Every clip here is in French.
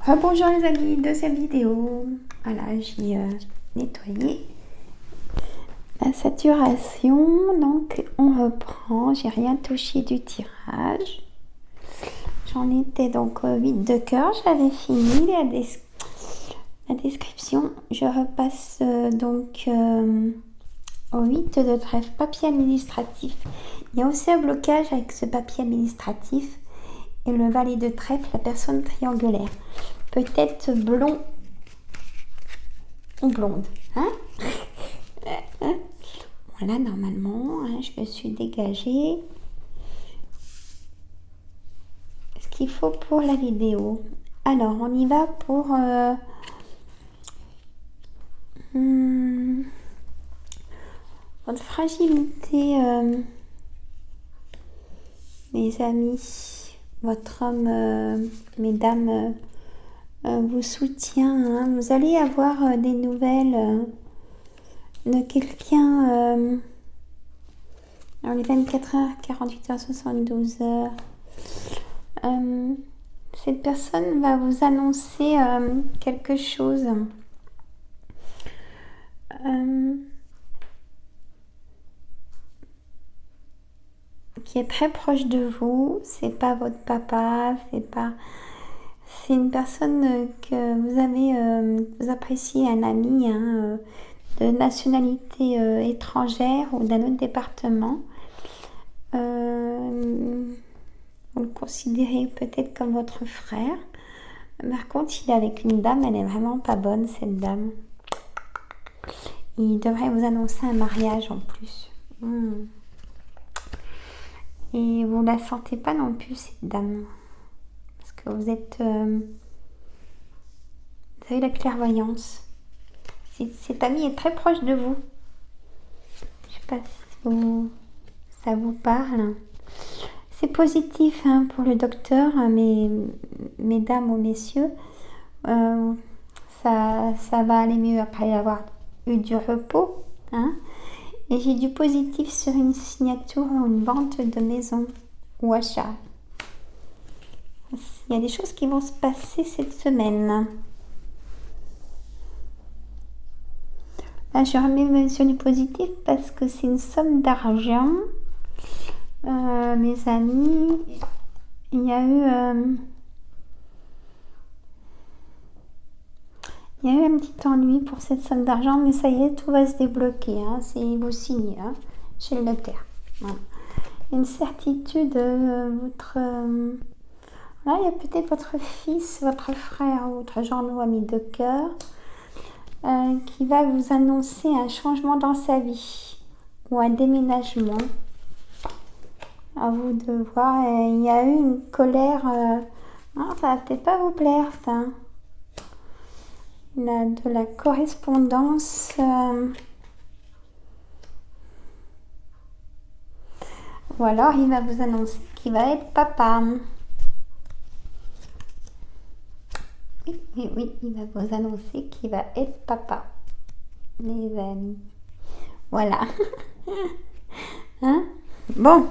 Bonjour les amis, deuxième vidéo. Voilà, j'ai nettoyé la saturation. Donc on reprend, j'ai rien touché du tirage. J'en étais donc au 8 de cœur, j'avais fini la description. Je repasse donc au 8 de trèfle, papier administratif. Il y a aussi un blocage avec ce papier administratif. Et le valet de trèfle, la personne triangulaire. Peut-être blond ou blonde. Hein? Voilà, normalement, hein, je me suis dégagée. Ce qu'il faut pour la vidéo. Alors, on y va pour... votre fragilité, mes amis. Votre homme, mesdames, vous soutient. Hein. Vous allez avoir des nouvelles de quelqu'un dans les 24 heures, 48 heures, 72 heures. Cette personne va vous annoncer quelque chose. Qui est très proche de vous. C'est pas votre papa, c'est une personne que vous avez, vous appréciez, un ami hein, de nationalité étrangère ou d'un autre département. Vous le considérez peut-être comme votre frère. Par contre, il est avec une dame, elle est vraiment pas bonne cette dame. Il devrait vous annoncer un mariage en plus. Et vous la sentez pas non plus cette dame. Parce que vous êtes... vous avez la clairvoyance. Cet ami est très proche de vous. Je sais pas si ça vous parle. C'est positif hein, pour le docteur, mesdames ou messieurs. Ça va aller mieux après avoir eu du repos. Hein. Et j'ai du positif sur une signature ou une vente de maison ou achat. Il y a des choses qui vont se passer cette semaine. Là, je remets sur du positif parce que c'est une somme d'argent. Mes amis, il y a eu un petit ennui pour cette somme d'argent, mais ça y est, tout va se débloquer. Hein, c'est vous signez hein, chez le notaire. Voilà. Une certitude, votre... là, il y a peut-être votre fils, votre frère ou votre genre ou ami de cœur qui va vous annoncer un changement dans sa vie ou un déménagement. À vous de voir. Il y a eu une colère. Non, ça va peut-être pas vous plaire, ça. Il a de la correspondance. Ou alors, il va vous annoncer qu'il va être papa. Oui, il va vous annoncer qu'il va être papa. Les amis. Voilà. Hein? Bon.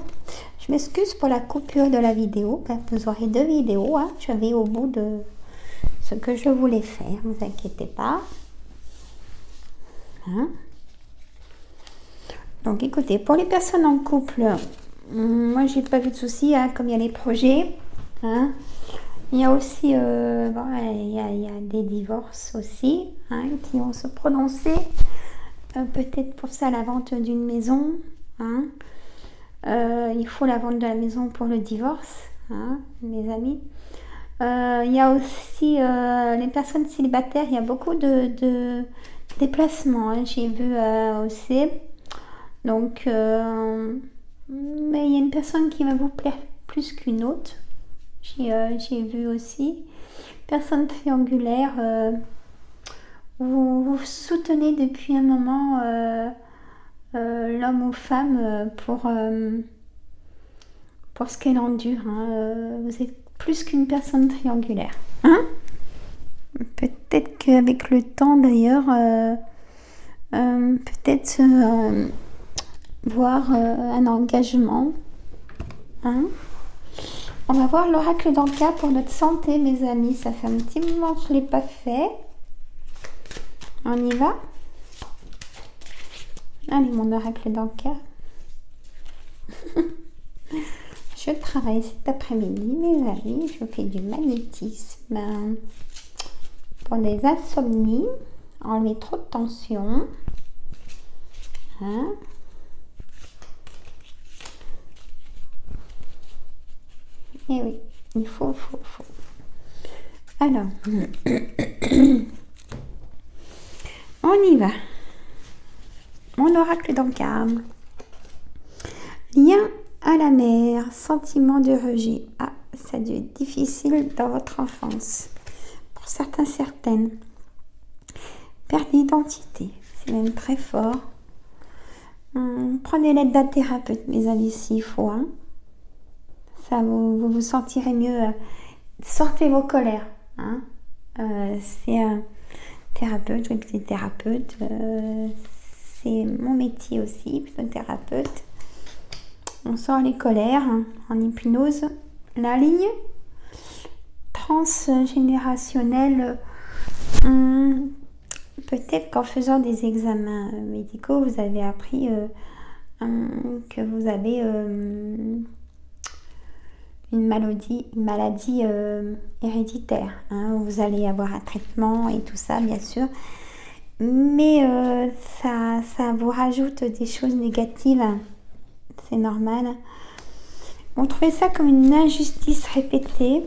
Je m'excuse pour la coupure de la vidéo. Vous aurez 2 vidéos. Hein. Je vais au bout de ce que je voulais faire. Ne vous inquiétez pas. Hein. Donc écoutez, pour les personnes en couple, moi j'ai pas vu de soucis. Hein, comme il y a les projets. Hein. Il y a aussi il y a des divorces aussi hein, qui vont se prononcer. Peut-être pour ça la vente d'une maison. Hein. Il faut la vente de la maison pour le divorce, hein, mes amis. Il y a aussi les personnes célibataires, il y a beaucoup de déplacements, hein, j'ai vu aussi. Donc, mais il y a une personne qui va vous plaire plus qu'une autre. J'ai vu aussi. Personne triangulaire, vous soutenez depuis un moment l'homme ou femme pour ce qu'elle endure. Hein. Vous êtes plus qu'une personne triangulaire. Hein. Peut-être qu'avec le temps d'ailleurs, peut-être voir un engagement. Hein. On va voir l'oracle d'Anka pour notre santé, mes amis. Ça fait un petit moment que je ne l'ai pas fait. On y va? Allez, mon oracle d'Anka. Je travaille cet après-midi, mes amis. Je fais du magnétisme pour des insomnies, enlever trop de tension. Hein? Et oui, il faut. Alors, on y va. Mon oracle d'Anka. Lien à la mer, sentiment de rejet. Ah, ça a dû être difficile dans votre enfance. Pour certains, certaines. Perte d'identité, c'est même très fort. Prenez l'aide d'un thérapeute, mes amis, s'il faut. Hein. Ça, vous vous sentirez mieux. Sortez vos colères. Hein. C'est un thérapeute, je suis thérapeute. C'est mon métier aussi, thérapeute. On sort les colères hein, en hypnose. La ligne transgénérationnelle, peut-être qu'en faisant des examens médicaux, vous avez appris que vous avez une maladie héréditaire. Hein, vous allez avoir un traitement et tout ça, bien sûr. Mais ça vous rajoute des choses négatives. C'est normal. On trouvait ça comme une injustice répétée.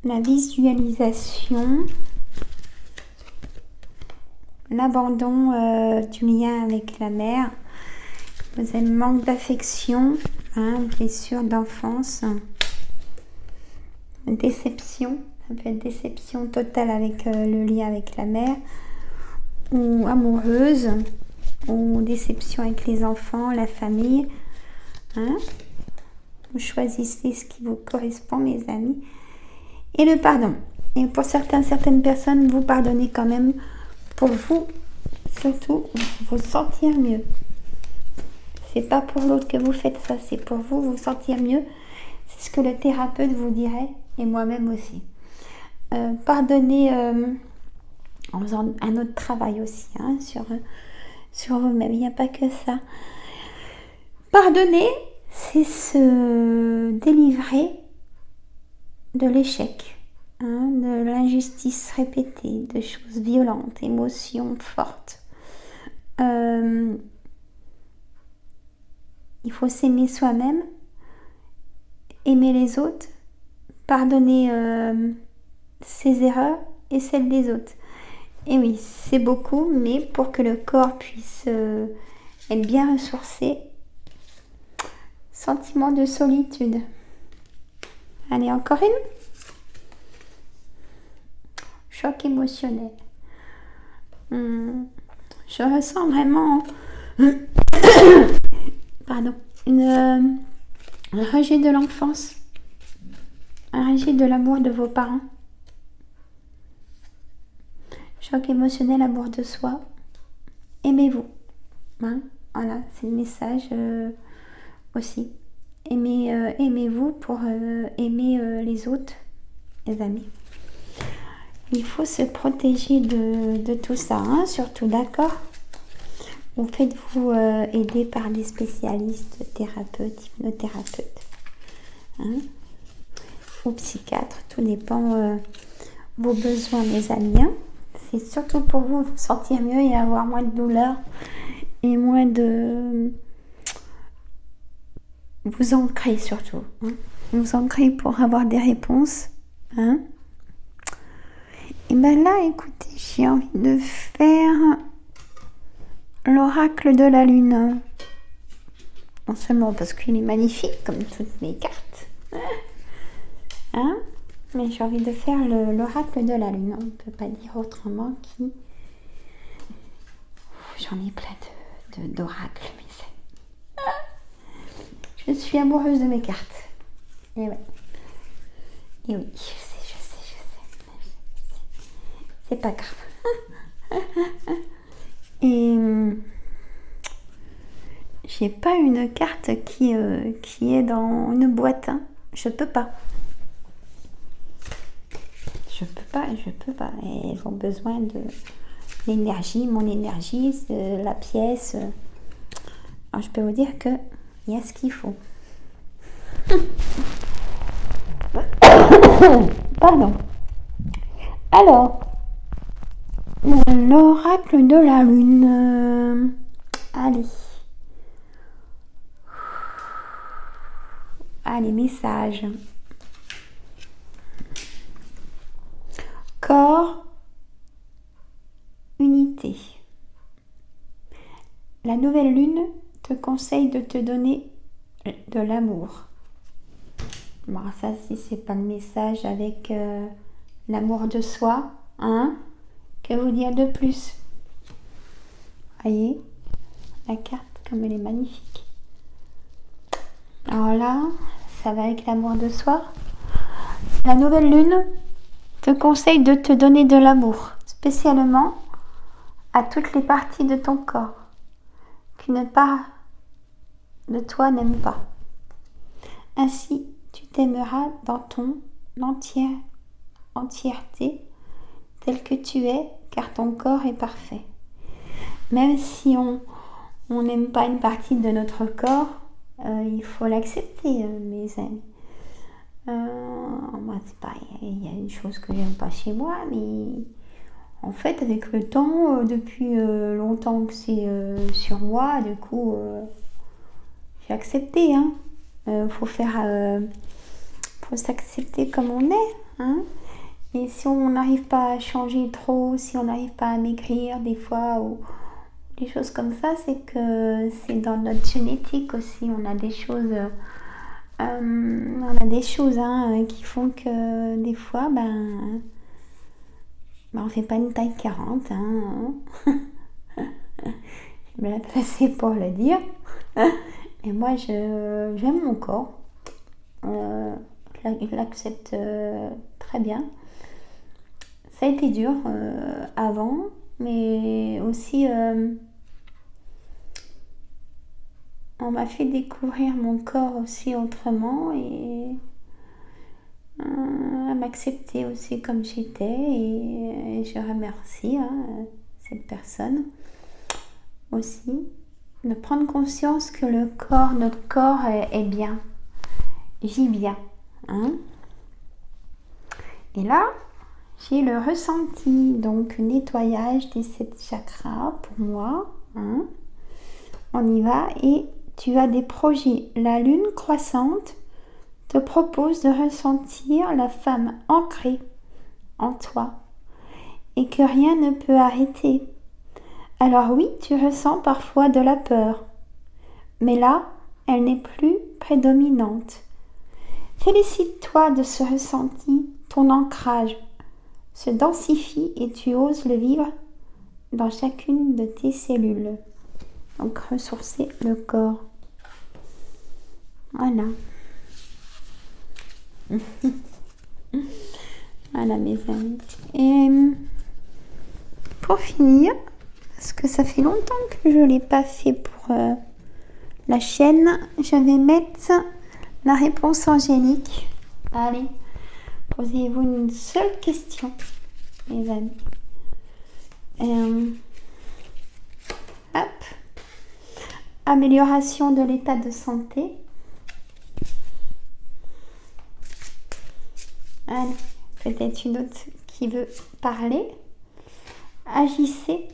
La visualisation. L'abandon du lien avec la mère. Vous avez manque d'affection. Hein, blessure d'enfance. Déception. Ça peut être déception totale avec le lien avec la mère. Ou amoureuse. Ou déception avec les enfants, la famille. Hein? Vous choisissez ce qui vous correspond, mes amis. Et le pardon. Et pour certaines personnes, vous pardonnez quand même pour vous, surtout, vous sentir mieux. C'est pas pour l'autre que vous faites ça, c'est pour vous, vous sentir mieux. C'est ce que le thérapeute vous dirait, et moi-même aussi. Pardonnez en faisant un autre travail aussi, hein, sur vous-même. Il n'y a pas que ça. Pardonner, c'est se délivrer de l'échec, hein, de l'injustice répétée, de choses violentes, émotions fortes. Il faut s'aimer soi-même, aimer les autres, pardonner ses erreurs et celles des autres. Et oui, c'est beaucoup, mais pour que le corps puisse être bien ressourcé, sentiment de solitude. Allez, encore une. Choc émotionnel. Je ressens vraiment pardon, un rejet de l'enfance, un rejet de l'amour de vos parents. Choc émotionnel, amour de soi. Aimez-vous. Hein, voilà, c'est le message aussi. Aimez-vous pour aimer les autres, les amis. Il faut se protéger de tout ça, hein, surtout, d'accord? Vous faites-vous aider par des spécialistes, thérapeutes, hypnothérapeutes, hein, ou psychiatres, tout dépend vos besoins, mes amis. Hein. C'est surtout pour vous sentir mieux et avoir moins de douleur et moins de... Vous ancrer surtout. Hein. Vous ancrer pour avoir des réponses. Hein. Et bien là, écoutez, j'ai envie de faire l'oracle de la lune. Non seulement parce qu'il est magnifique, comme toutes mes cartes. Hein, mais j'ai envie de faire l'oracle de la lune. On ne peut pas dire autrement qui... J'en ai plein d'oracles, mais c'est... Je suis amoureuse de mes cartes. Et ouais. Et oui, je sais. C'est pas grave. Et J'ai pas une carte qui est dans une boîte. Hein. Je peux pas. Je peux pas. Et elles ont besoin de l'énergie, mon énergie, la pièce. Alors, je peux vous dire que il y a ce qu'il faut. Pardon. Alors, l'oracle de la lune. Allez. Allez, message. Corps, unité. La nouvelle lune te conseille de te donner de l'amour. Bon, ça, si c'est pas le message avec l'amour de soi, hein, que vous dire de plus? Voyez, la carte, comme elle est magnifique. Alors là, ça va avec l'amour de soi. La nouvelle lune te conseille de te donner de l'amour, spécialement à toutes les parties de ton corps qu'une part de toi n'aime pas. Ainsi, tu t'aimeras dans ton entièreté tel que tu es, car ton corps est parfait. Même si on n'aime pas une partie de notre corps, il faut l'accepter, mes amis. Moi, c'est pareil, il y a une chose que j'aime pas chez moi, mais en fait, avec le temps, depuis longtemps que c'est sur moi, du coup, j'ai accepté. Hein. Faut s'accepter comme on est. Hein. Et si on n'arrive pas à changer trop, si on n'arrive pas à maigrir des fois, ou des choses comme ça, c'est que c'est dans notre génétique aussi. On a des choses, qui font que des fois, on fait pas une taille 40. Hein. Je me la placer pour le dire. Et moi, j'aime mon corps. Je l'accepte très bien. Ça a été dur avant, mais aussi on m'a fait découvrir mon corps aussi autrement et à m'accepter aussi comme j'étais. Et je remercie cette personne aussi de prendre conscience que notre corps est bien, vit bien. Hein. Et là, j'ai le ressenti, donc nettoyage des 7 chakras pour moi. Hein. On y va et tu as des projets. La lune croissante te propose de ressentir la femme ancrée en toi et que rien ne peut arrêter. Alors oui, tu ressens parfois de la peur, mais là, elle n'est plus prédominante. Félicite-toi de ce ressenti, ton ancrage se densifie et tu oses le vivre dans chacune de tes cellules. Donc ressourcer le corps. Voilà. Voilà mes amis. Et pour finir, parce que ça fait longtemps que je ne l'ai pas fait pour la chaîne, je vais mettre la réponse angélique. Allez, posez-vous une seule question, mes amis. Hop. Amélioration de l'état de santé. Allez, peut-être une autre qui veut parler. Agissez.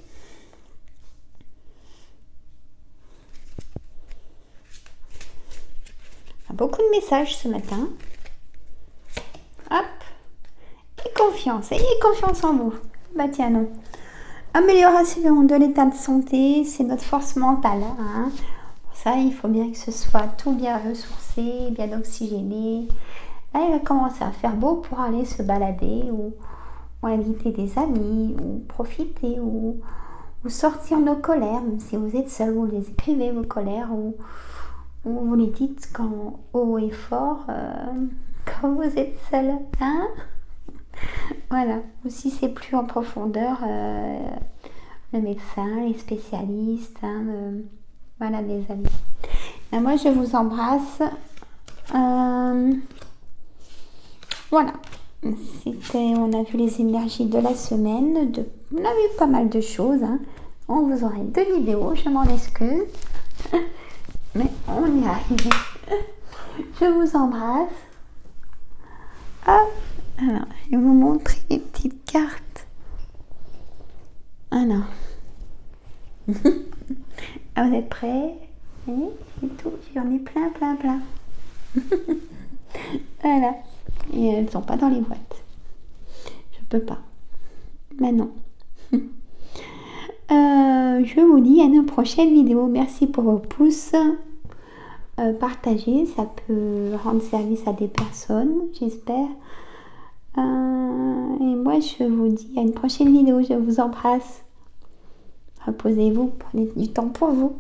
Beaucoup de messages ce matin. Hop. Et confiance. Ayez confiance en vous. Bah tiens, non. Amélioration de l'état de santé, c'est notre force mentale. Hein. Pour ça, il faut bien que ce soit tout bien ressourcé, bien oxygéné. Là, il va commencer à faire beau pour aller se balader ou inviter des amis ou profiter ou sortir nos colères. Même si vous êtes seul, vous les écrivez, vos colères, ou vous les dites quand haut et fort, quand vous êtes seul. Hein. Voilà, ou si c'est plus en profondeur, le médecin, les spécialistes, voilà mes amis. Et moi, je vous embrasse. Voilà. On a vu les énergies de la semaine. On a vu pas mal de choses. Hein. On vous aurait 2 vidéos, je m'en excuse. Mais on y arrive. Je vous embrasse. Hop. Alors, je vais vous montrer les petites cartes. Alors. Ah, vous êtes prêts? Oui, et tout. J'en ai plein. Voilà. Et elles ne sont pas dans les boîtes. Je peux pas. Mais non. Je vous dis à une prochaine vidéo. Merci pour vos pouces. Partagez, ça peut rendre service à des personnes, j'espère. Et moi, je vous dis à une prochaine vidéo. Je vous embrasse. Reposez-vous, prenez du temps pour vous.